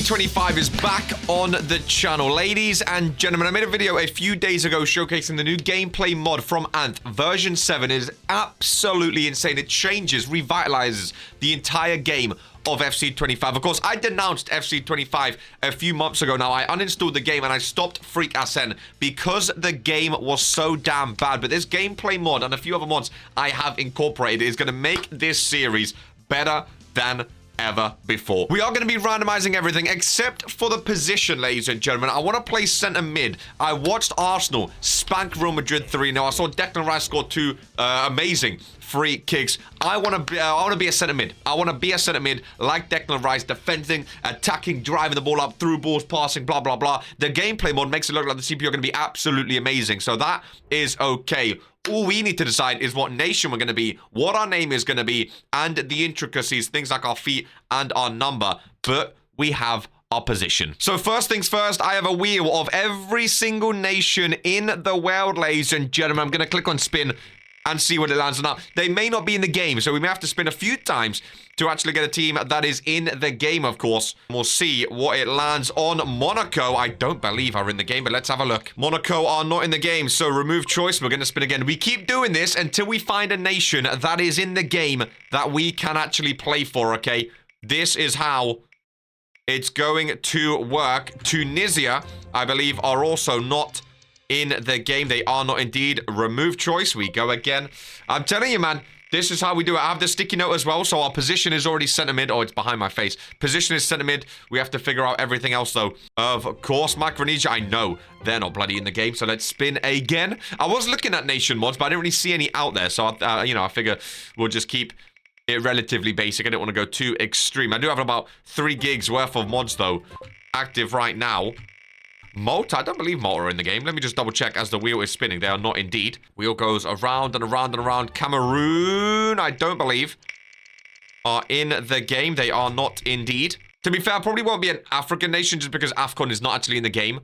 FC25 is back on the channel. Ladies and gentlemen, I made a video a few days ago showcasing the new gameplay mod from Anth. Version 7 is absolutely insane. It changes, revitalizes the entire game of FC25. Of course, I denounced FC25 a few months ago now. I uninstalled the game and I stopped Freak SN because the game was so damn bad. But this gameplay mod and a few other mods I have incorporated is going to make this series better than ever before. We are going to be randomizing everything except for the position, ladies and gentlemen. I want to play center mid. I watched Arsenal spank Real Madrid 3-0. I saw Declan Rice score 2 amazing free kicks. I want to be a center mid. I want to be a center mid like Declan Rice, defending, attacking, driving the ball up, through balls, passing, blah, blah, blah. The gameplay mod makes it look like the CPU are going to be absolutely amazing. So that is okay. All we need to decide is what nation we're going to be, what our name is going to be, and the intricacies, things like our feet and our number. But we have our position. So first things first, I have a wheel of every single nation in the world, ladies and gentlemen. I'm going to click on spin and see what it lands on. Now, they may not be in the game, so we may have to spin a few times to actually get a team that is in the game, of course. We'll see what it lands on. Monaco, I don't believe are in the game, but let's have a look. Monaco are not in the game, so remove choice. We're going to spin again. We keep doing this until we find a nation that is in the game that we can actually play for, okay? This is how it's going to work. Tunisia, I believe, are also not in the game. They are not indeed. Remove choice. We go again. I'm telling you, man, this is how we do it. I have the sticky note as well, so our position is already center mid. Oh, it's behind my face. Position is center mid. We have to figure out everything else, though. Of course, Micronesia, I know they're not bloody in the game, so let's spin again. I was looking at nation mods, but I didn't really see any out there, so, I figure we'll just keep it relatively basic. I didn't want to go too extreme. I do have about 3 gigs worth of mods, though, active right now. Malta, I don't believe Malta are in the game. Let me just double check as the wheel is spinning. They are not indeed. Wheel goes around and around and around. Cameroon, I don't believe, are in the game. They are not indeed. To be fair, probably won't be an African nation just because AFCON is not actually in the game.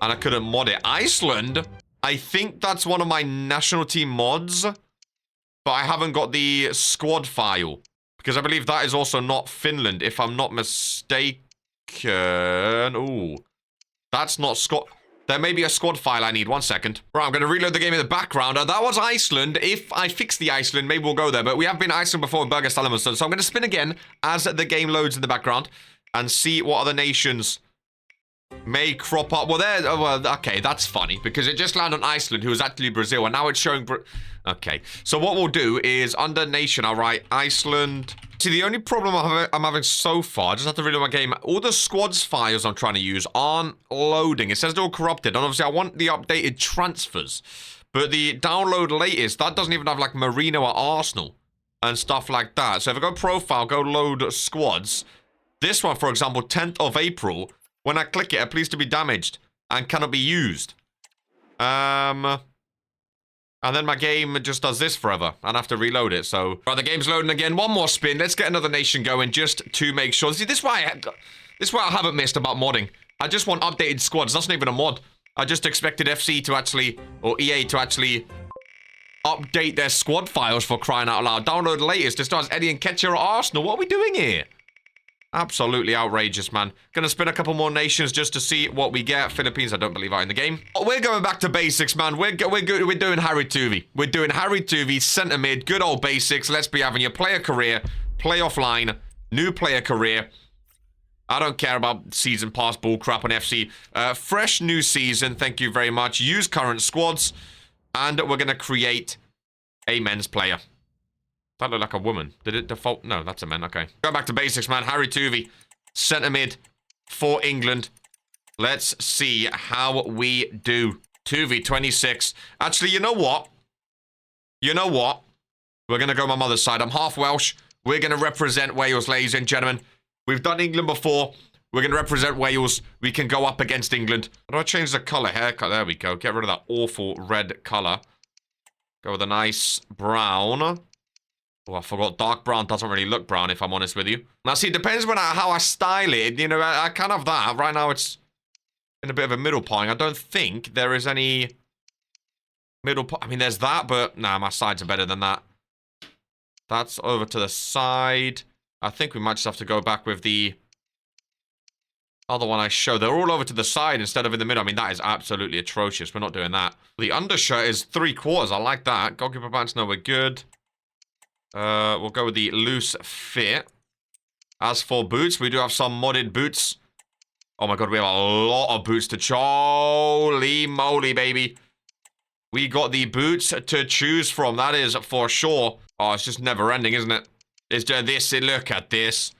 And I couldn't mod it. Iceland, I think that's one of my national team mods. But I haven't got the squad file. Because I believe that is also not Finland, if I'm not mistaken. Ooh. That's not squad. There may be a squad file I need. 1 second. Right, I'm going to reload the game in the background. That was Iceland. If I fix the Iceland, maybe we'll go there. But we have been Iceland before with Burger Salamonson. So I'm going to spin again as the game loads in the background and see what other nations may crop up. Well, okay, that's funny because it just landed on Iceland, who was actually Brazil, and now it's showing. Okay, so what we'll do is under nation, I'll write Iceland. See, the only problem I'm having so far, I just have to reload my game. All the squads files I'm trying to use aren't loading. It says they're all corrupted, and obviously I want the updated transfers, but the download latest, that doesn't even have like Marino or Arsenal and stuff like that. So if I go profile, go load squads. This one, for example, 10th of April. When I click it appears to be damaged and cannot be used. And then my game just does this forever. And I have to reload it, so... Right, the game's loading again. One more spin. Let's get another nation going just to make sure. See, this is why I haven't missed about modding. I just want updated squads. That's not even a mod. I just expected FC to actually... Or EA to actually... update their squad files for crying out loud. Download the latest. It starts Eddie and Ketcher at Arsenal. What are we doing here? Absolutely outrageous, man. Gonna spin a couple more nations just to see what we get. Philippines, I don't believe are in the game. We're going back to basics, man. We're doing Harry Tuvi. We're doing Harry Tuvi, centre mid, good old basics. Let's be having your player career, play offline, new player career. I don't care about season pass bull crap on FC. Fresh new season, thank you very much. Use current squads, and we're gonna create a men's player. That looked like a woman. Did it default? No, that's a man. Okay. Go back to basics, man. Harry Tuvi. Centre mid for England. Let's see how we do. Tuvi, 26. Actually, you know what? You know what? We're going to go my mother's side. I'm half Welsh. We're going to represent Wales, ladies and gentlemen. We've done England before. We're going to represent Wales. We can go up against England. How do I change the colour? Haircut. There we go. Get rid of that awful red colour. Go with a nice brown. Oh, I forgot. Dark brown doesn't really look brown, if I'm honest with you. Now, see, it depends on how I style it. You know, I kind of have that. Right now, it's in a bit of a middle point. I don't think there is any middle point. I mean, there's that, but nah, my sides are better than that. That's over to the side. I think we might just have to go back with the other one I show. They're all over to the side instead of in the middle. I mean, that is absolutely atrocious. We're not doing that. The undershirt is 3/4. I like that. Goalkeeper pants, no, we're good. We'll go with the loose fit. As for boots, we do have some modded boots. Oh my god, we have a lot of boots to holy moly, baby. We got the boots to choose from. That is for sure. Oh, it's just never ending, isn't it? It's just this. Look at this.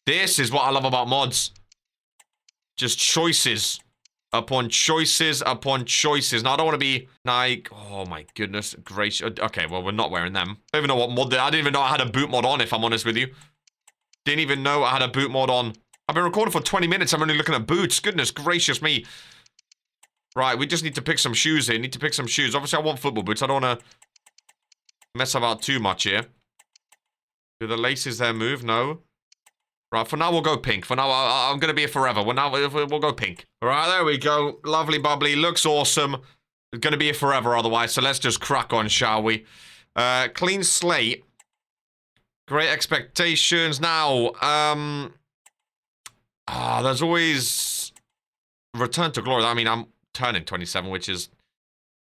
This is what I love about mods. Just choices upon choices upon choices. Now, I don't want to be like, oh my goodness gracious. Okay, well, we're not wearing them. I don't even know what mod. I didn't even know I had a boot mod on, if I'm honest with you. Didn't even know I had a boot mod on. I've been recording for 20 minutes. I'm only looking at boots. Goodness gracious me. Right, we just need to pick some shoes here. Need to pick some shoes. Obviously, I want football boots. I don't want to mess about too much here. Do the laces there move? No. Right, for now, we'll go pink. For now, I'm going to be here forever. We'll go pink. All right, there we go. Lovely bubbly. Looks awesome. It's going to be here forever otherwise, so let's just crack on, shall we? Clean slate. Great expectations. Now, there's always return to glory. I mean, I'm turning 27, which is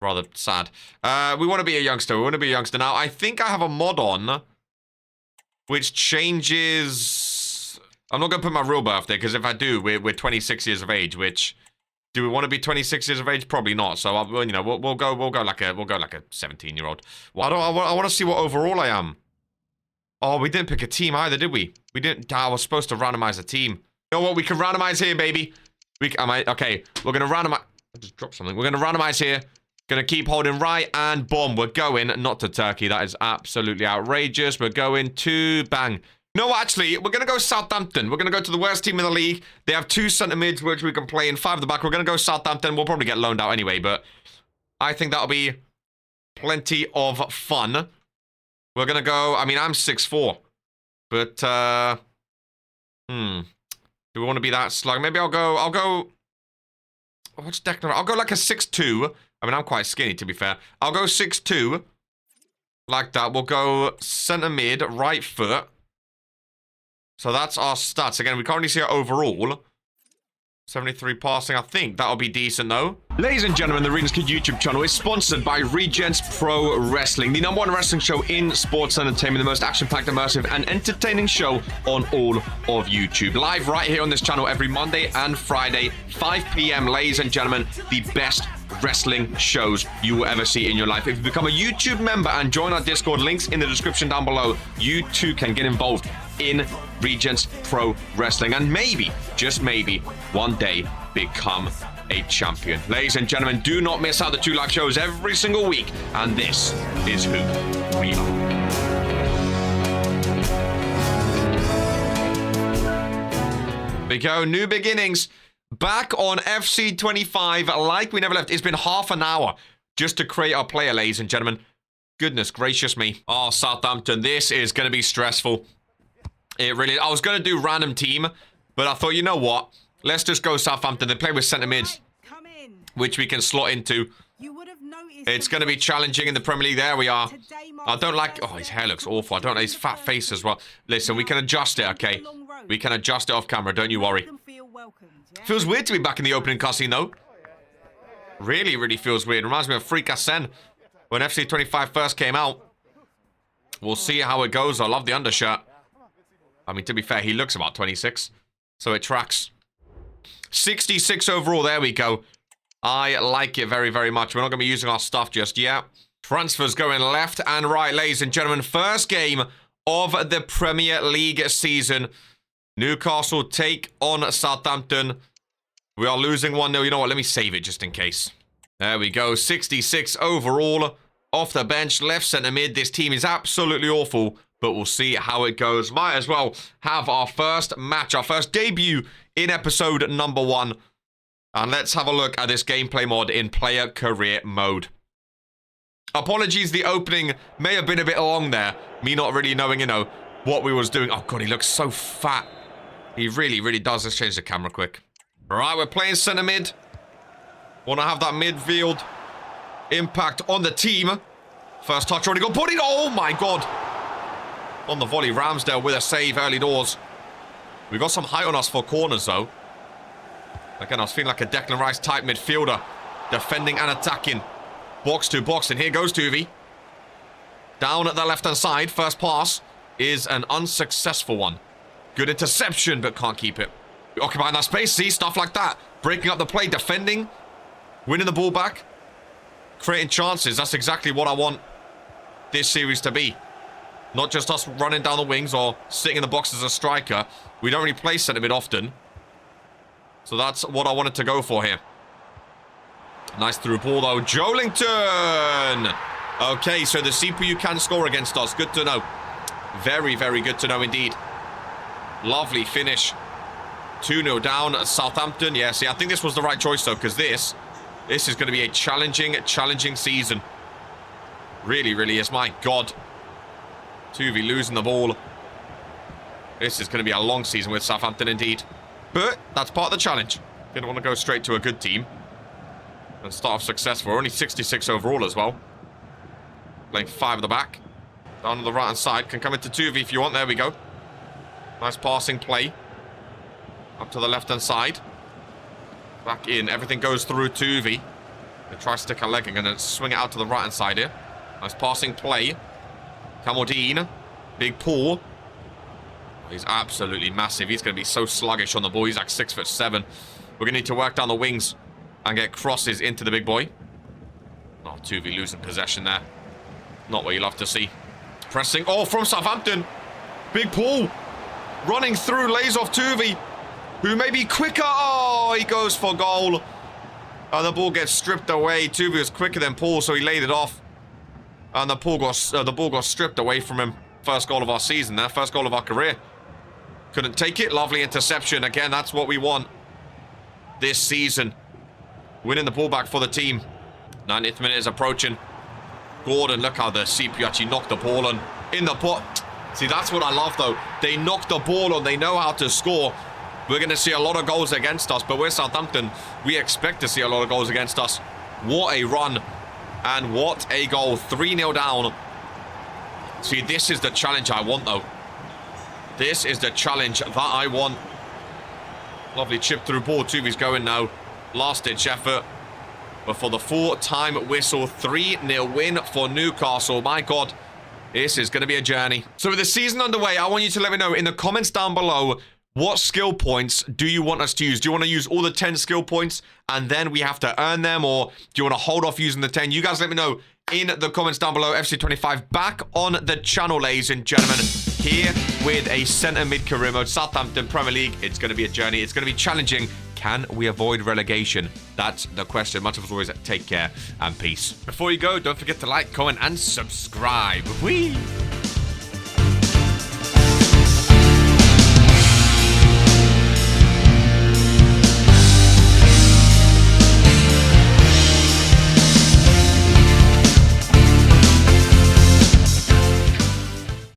rather sad. We want to be a youngster. We want to be a youngster. Now, I think I have a mod on which changes... I'm not going to put my real birthday, because if I do, we're 26 years of age, which... Do we want to be 26 years of age? Probably not. So, you know, we'll go like a 17-year-old. Well, I want to see what overall I am. Oh, we didn't pick a team either, did we? We didn't. I was supposed to randomize a team. You know what? We can randomize here, baby. Okay, we're going to randomize. I just dropped something. We're going to randomize here. Going to keep holding right, and boom, we're going. Not to Turkey. That is absolutely outrageous. We're going to bang. No, actually, we're going to go Southampton. We're going to go to the worst team in the league. They have 2 centre mids, which we can play in 5 at the back. We're going to go Southampton. We'll probably get loaned out anyway, but I think that'll be plenty of fun. We're going to go, I mean, I'm 6'4", but, do we want to be that slug? Maybe I'll go, what's Declan? I'll go like a 6'2". I mean, I'm quite skinny, to be fair. I'll go 6'2", like that. We'll go centre mid, right foot. So that's our stats. Again, we can't really see our overall. 73 passing. I think that'll be decent, though. Ladies and gentlemen, the Regents YouTube channel is sponsored by Regents Pro Wrestling, the #1 wrestling show in sports entertainment, the most action-packed, immersive, and entertaining show on all of YouTube. Live right here on this channel every Monday and Friday, 5 p.m. Ladies and gentlemen, the best wrestling shows you will ever see in your life. If you become a YouTube member and join our Discord, links in the description down below, you too can get involved in Regents Pro Wrestling and maybe, just maybe, one day become a champion. Ladies and gentlemen, do not miss out the 2 live shows every single week, and this is who we are. We go, new beginnings. Back on FC25 like we never left. It's been half an hour just to create our player, ladies and gentlemen. Goodness gracious me. Oh, Southampton, this is going to be stressful. It really, I was going to do random team, but I thought, you know what? Let's just go Southampton. They play with centre mids, which we can slot into. It's going to be challenging in the Premier League. There we are. I don't like... Oh, his hair looks awful. I don't like his fat face as well. Listen, we can adjust it, okay? We can adjust it off camera. Don't you worry. Feels weird to be back in the opening cutscene, though. Really, really feels weird. Reminds me of Freak Asen when FC25 first came out. We'll see how it goes. I love the undershirt. I mean, to be fair, he looks about 26, so it tracks. 66 overall, there we go. I like it very, very much. We're not going to be using our stuff just yet. Transfers going left and right, ladies and gentlemen. First game of the Premier League season. Newcastle take on Southampton. We are losing 1-0. You know what? Let me save it just in case. There we go. 66 overall. Off the bench, left centre mid. This team is absolutely awful, but we'll see how it goes. Might as well have our first match, our first debut in episode number 1. And let's have a look at this gameplay mod in player career mode. Apologies, the opening may have been a bit long there. Me not really knowing, you know, what we was doing. Oh, God, he looks so fat. He really, really does. Let's change the camera quick. All right, we're playing centre mid. Want to have that midfield impact on the team. First touch already got put in. Oh, my God. On the volley, Ramsdale with a save early doors. We got some height on us for corners, though. Again, I was feeling like a Declan Rice type midfielder. Defending and attacking. Box to box, and here goes Tuvi. Down at the left-hand side. First pass is an unsuccessful one. Good interception, but can't keep it. Occupying that space, see? Stuff like that. Breaking up the play, defending. Winning the ball back. Creating chances. That's exactly what I want this series to be. Not just us running down the wings or sitting in the box as a striker. We don't really play centre mid often. So that's what I wanted to go for here. Nice through ball though. Joelinton! Okay, so the CPU can score against us. Good to know. Very, very good to know indeed. Lovely finish. 2-0 down at Southampton. Yeah, see, I think this was the right choice though, because this is going to be a challenging season. Really, really is. My God. Tuvi losing the ball. This is going to be a long season with Southampton indeed. But that's part of the challenge. Didn't want to go straight to a good team and start off successful. Only 66 overall as well. Playing 5 at the back. Down on the right-hand side. Can come into Tuvi if you want. There we go. Nice passing play. Up to the left-hand side. Back in. Everything goes through Tuvi. They try to stick a leg and then swing it out to the right-hand side here. Nice passing play. Kamaldeen. Big pull. He's absolutely massive. He's going to be so sluggish on the ball. He's like 6'7". We're going to need to work down the wings and get crosses into the big boy. Oh, Tuvi losing possession there. Not what you love to see. Pressing. Oh, from Southampton. Big pull. Running through. Lays off Tuvi, who may be quicker. Oh, he goes for goal. And the ball gets stripped away. Tuvi was quicker than Paul, so he laid it off. And the ball got stripped away from him. First goal of our season there. First goal of our career. Couldn't take it. Lovely interception. Again, that's what we want this season. Winning the ball back for the team. 90th minute is approaching. Gordon, look how the CPU actually knocked the ball on in the pot. See, that's what I love, though. They knock the ball on. They know how to score. We're going to see a lot of goals against us, but we're Southampton. We expect to see a lot of goals against us. What a run. And what a goal. 3-0 down. See, this is the challenge I want, though. This is the challenge that I want. Lovely chip through ball. Tuvi's going now. Last-ditch effort. But for the full-time whistle, 3-0 win for Newcastle. My God, this is going to be a journey. So with the season underway, I want you to let me know in the comments down below, what skill points do you want us to use? Do you want to use all the 10 skill points and then we have to earn them? Or do you want to hold off using the 10? You guys let me know in the comments down below. FC25 back on the channel, ladies and gentlemen, here with a centre mid career mode. Southampton Premier League. It's going to be a journey. It's going to be challenging. Can we avoid relegation? That's the question. Much as always, take care and peace. Before you go, don't forget to like, comment, and subscribe. Whee!